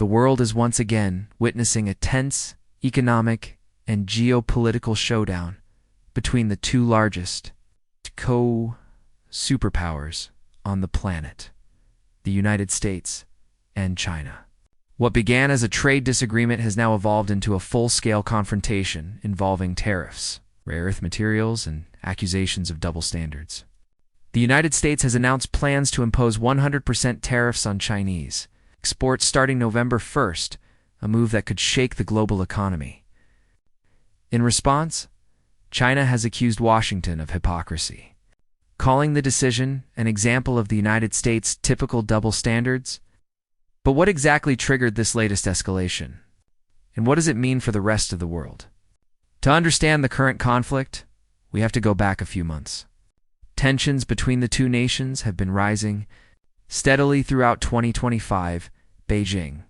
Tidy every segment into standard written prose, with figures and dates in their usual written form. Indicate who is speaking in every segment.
Speaker 1: the world is once again witnessing a tense economic and geopolitical showdown between the two largest superpowers on the planet, the United States and China. What began as a trade disagreement has now evolved into a full-scale confrontation involving tariffs, rare earth materials, and accusations of double standards. The United States has announced plans to impose 100% tariffs on Chinese exports starting November 1st, a move that could shake the global economy. In response, China has accused Washington of hypocrisy, calling the decision an example of the United States' typical double standards. But what exactly triggered this latest escalation? And what does it mean for the rest of the world? To understand the current conflict, we have to go back a few months. Tensions between the two nations have been rising steadily throughout 2025. Beijing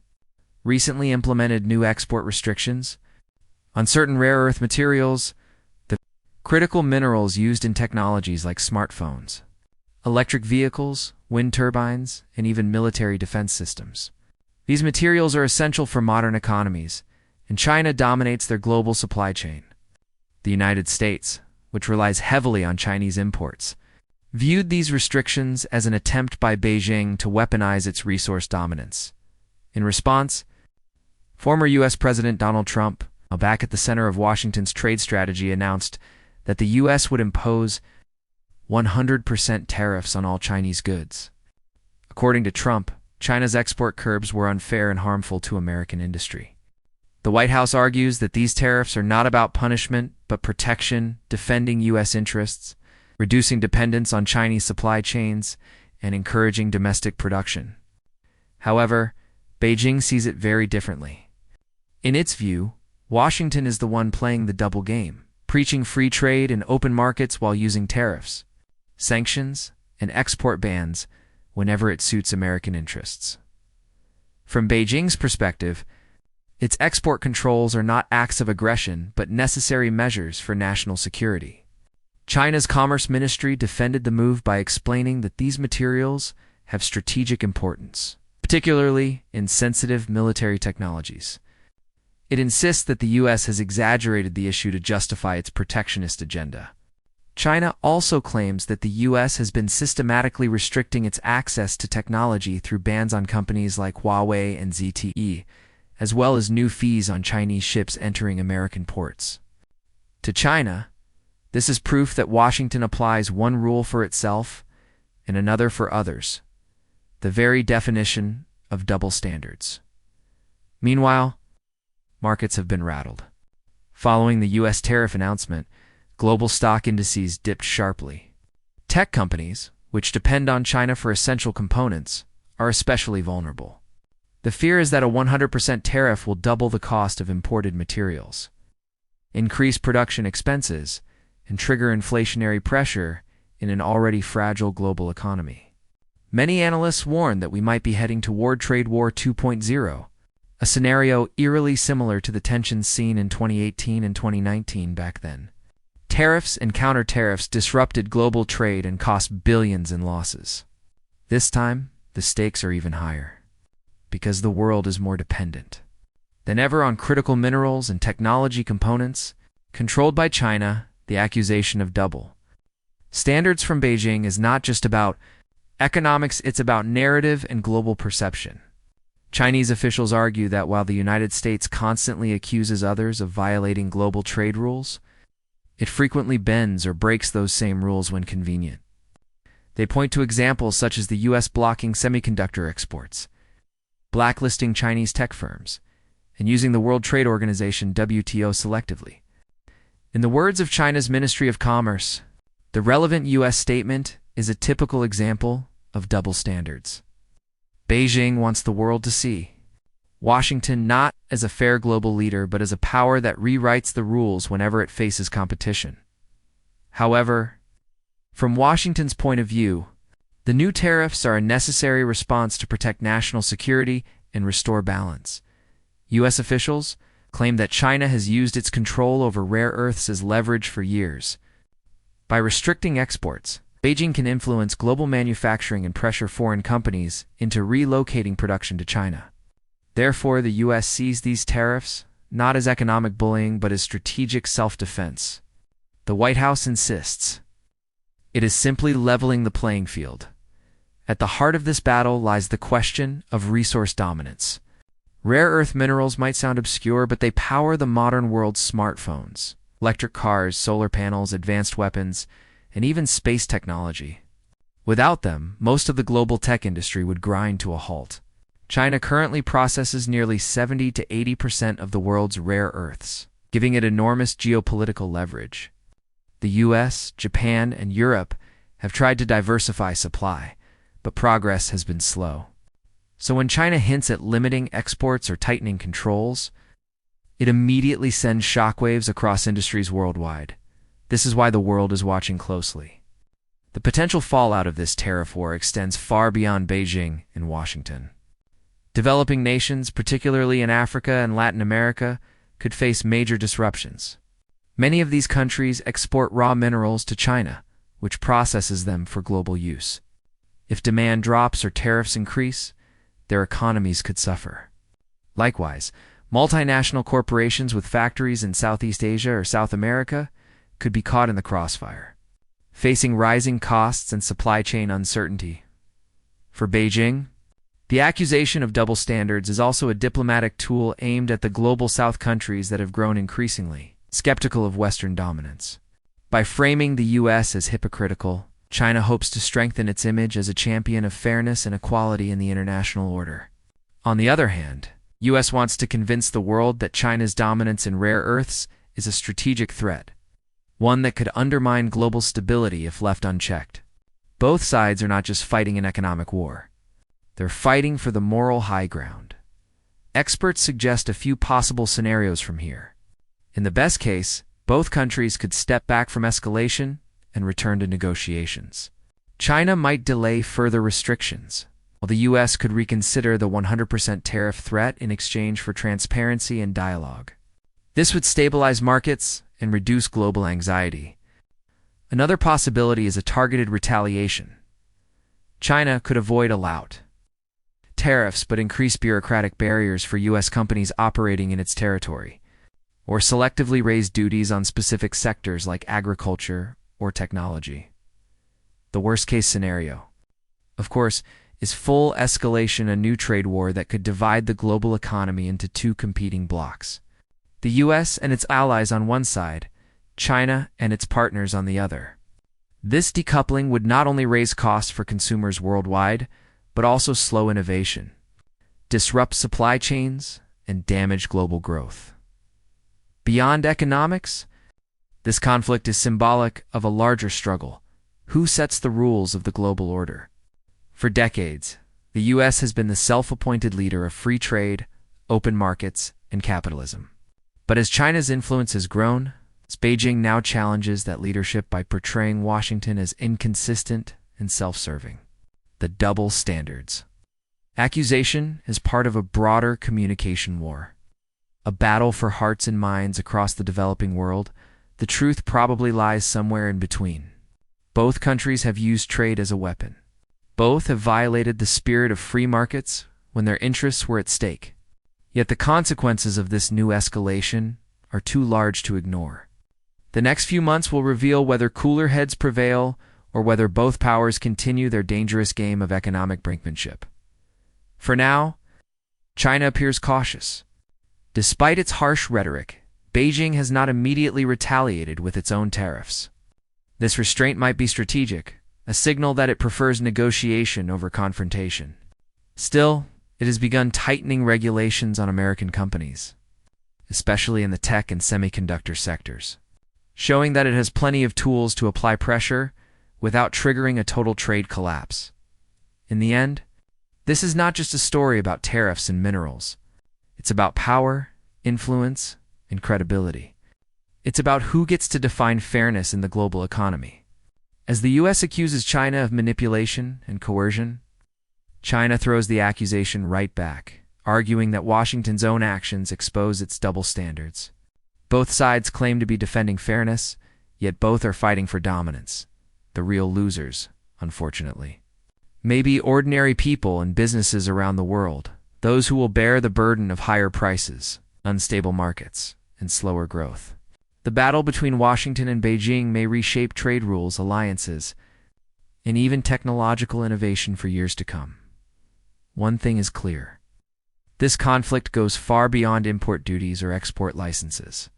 Speaker 1: recently implemented new export restrictions on certain rare earth materials, the critical minerals used in technologies like smartphones, electric vehicles, wind turbines, and even military defense systems. These materials are essential for modern economies, and China dominates their global supply chain. The United States, which relies heavily on Chinese imports, viewed these restrictions as an attempt by Beijing to weaponize its resource dominance. In response, former U.S. President Donald Trump, now back at the center of Washington's trade strategy, announced that the U.S. would impose 100% tariffs on all Chinese goods. According to Trump, China's export curbs were unfair and harmful to American industry. The White House argues that these tariffs are not about punishment, but protection, defending U.S. interests, reducing dependence on Chinese supply chains, and encouraging domestic production. However, Beijing sees it very differently. In its view, Washington is the one playing the double game, preaching free trade and open markets while using tariffs, sanctions, and export bans whenever it suits American interests. From Beijing's perspective, its export controls are not acts of aggression but necessary measures for national security. China's Commerce Ministry defended the move by explaining that these materials have strategic importance, particularly in sensitive military technologies. It insists that the U.S. has exaggerated the issue to justify its protectionist agenda. China also claims that the U.S. has been systematically restricting its access to technology through bans on companies like Huawei and ZTE, as well as new fees on Chinese ships entering American ports. To China, this is proof that Washington applies one rule for itself and another for others, the very definition of double standards. Meanwhile, markets have been rattled. Following the U.S. tariff announcement, global stock indices dipped sharply. Tech companies, which depend on China for essential components, are especially vulnerable. The fear is that a 100% tariff will double the cost of imported materials, increase production expenses, and trigger inflationary pressure in an already fragile global economy. Many analysts warn that we might be heading toward Trade War 2.0, a scenario eerily similar to the tensions seen in 2018 and 2019 back then. Tariffs and counter-tariffs disrupted global trade and cost billions in losses. This time, the stakes are even higher, because the world is more dependent than ever on critical minerals and technology components controlled by China. The accusation of double standards from Beijing is not just about economics, it's about narrative and global perception. Chinese officials argue that while the United States constantly accuses others of violating global trade rules, it frequently bends or breaks those same rules when convenient. They point to examples such as the U.S. blocking semiconductor exports, blacklisting Chinese tech firms, and using the World Trade Organization (WTO) selectively. In the words of China's Ministry of Commerce, the relevant U.S. statement is a typical example of double standards. Beijing wants the world to see Washington not as a fair global leader but as a power that rewrites the rules whenever it faces competition. However, from Washington's point of view, the new tariffs are a necessary response to protect national security and restore balance. U.S. officials claim that China has used its control over rare earths as leverage for years. By restricting exports, Beijing can influence global manufacturing and pressure foreign companies into relocating production to China. Therefore, the U.S. sees these tariffs not as economic bullying but as strategic self-defense. The White House insists it is simply leveling the playing field. At the heart of this battle lies the question of resource dominance. Rare earth minerals might sound obscure, but they power the modern world's smartphones, electric cars, solar panels, advanced weapons, and even space technology. Without them, most of the global tech industry would grind to a halt. China currently processes nearly 70 to 80% of the world's rare earths, giving it enormous geopolitical leverage. The US, Japan, and Europe have tried to diversify supply, but progress has been slow. So when China hints at limiting exports or tightening controls, it immediately sends shockwaves across industries worldwide. This is why the world is watching closely. The potential fallout of this tariff war extends far beyond Beijing and Washington. Developing nations, particularly in Africa and Latin America, could face major disruptions. Many of these countries export raw minerals to China, which processes them for global use. If demand drops or tariffs increase, their economies could suffer. Likewise, multinational corporations with factories in Southeast Asia or South America could be caught in the crossfire, facing rising costs and supply chain uncertainty. For Beijing, the accusation of double standards is also a diplomatic tool aimed at the global South countries that have grown increasingly skeptical of Western dominance. By framing the U.S. as hypocritical, China hopes to strengthen its image as a champion of fairness and equality in the international order. On the other hand, U.S. wants to convince the world that China's dominance in rare earths is a strategic threat, one that could undermine global stability if left unchecked. Both sides are not just fighting an economic war. They're fighting for the moral high ground. Experts suggest a few possible scenarios from here. In the best case, both countries could step back from escalation and return to negotiations. China might delay further restrictions, while the U.S. could reconsider the 100% tariff threat in exchange for transparency and dialogue. This would stabilize markets and reduce global anxiety. Another possibility is a targeted retaliation. China could avoid allowed tariffs but increase bureaucratic barriers for U.S. companies operating in its territory, or selectively raise duties on specific sectors like agriculture or technology. The worst-case scenario, of course, is full escalation, a new trade war that could divide the global economy into two competing blocs. The U.S. and its allies on one side, China and its partners on the other. This decoupling would not only raise costs for consumers worldwide, but also slow innovation, disrupt supply chains, and damage global growth. Beyond economics, this conflict is symbolic of a larger struggle. Who sets the rules of the global order? For decades, the U.S. has been the self-appointed leader of free trade, open markets, and capitalism. But as China's influence has grown, Beijing now challenges that leadership by portraying Washington as inconsistent and self-serving. The double standards. Accusation is part of a broader communication war. A battle for hearts and minds across the developing world. The truth probably lies somewhere in between. Both countries have used trade as a weapon. Both have violated the spirit of free markets when their interests were at stake. Yet the consequences of this new escalation are too large to ignore. The next few months will reveal whether cooler heads prevail or whether both powers continue their dangerous game of economic brinkmanship. For now, China appears cautious. Despite its harsh rhetoric, Beijing has not immediately retaliated with its own tariffs. This restraint might be strategic, a signal that it prefers negotiation over confrontation. Still, it has begun tightening regulations on American companies, especially in the tech and semiconductor sectors, showing that it has plenty of tools to apply pressure without triggering a total trade collapse. In the end, this is not just a story about tariffs and minerals. It's about power, influence, and credibility. It's about who gets to define fairness in the global economy. As the U.S. accuses China of manipulation and coercion, China throws the accusation right back, arguing that Washington's own actions expose its double standards. Both sides claim to be defending fairness, yet both are fighting for dominance. The real losers, unfortunately, may be ordinary people and businesses around the world, those who will bear the burden of higher prices, unstable markets, and slower growth. The battle between Washington and Beijing may reshape trade rules, alliances, and even technological innovation for years to come. One thing is clear. This conflict goes far beyond import duties or export licenses.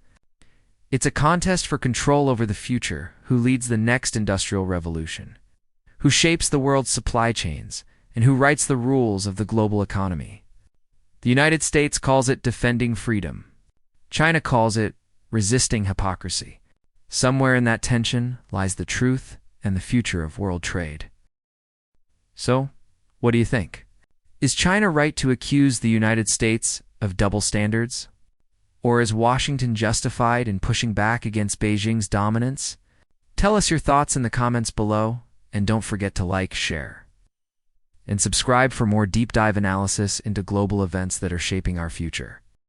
Speaker 1: It's a contest for control over the future, who leads the next industrial revolution, who shapes the world's supply chains, and who writes the rules of the global economy. The United States calls it defending freedom. China calls it resisting hypocrisy. Somewhere in that tension lies the truth and the future of world trade. So, what do you think? Is China right to accuse the United States of double standards? Or is Washington justified in pushing back against Beijing's dominance? Tell us your thoughts in the comments below, and don't forget to like, share, and subscribe for more deep dive analysis into global events that are shaping our future.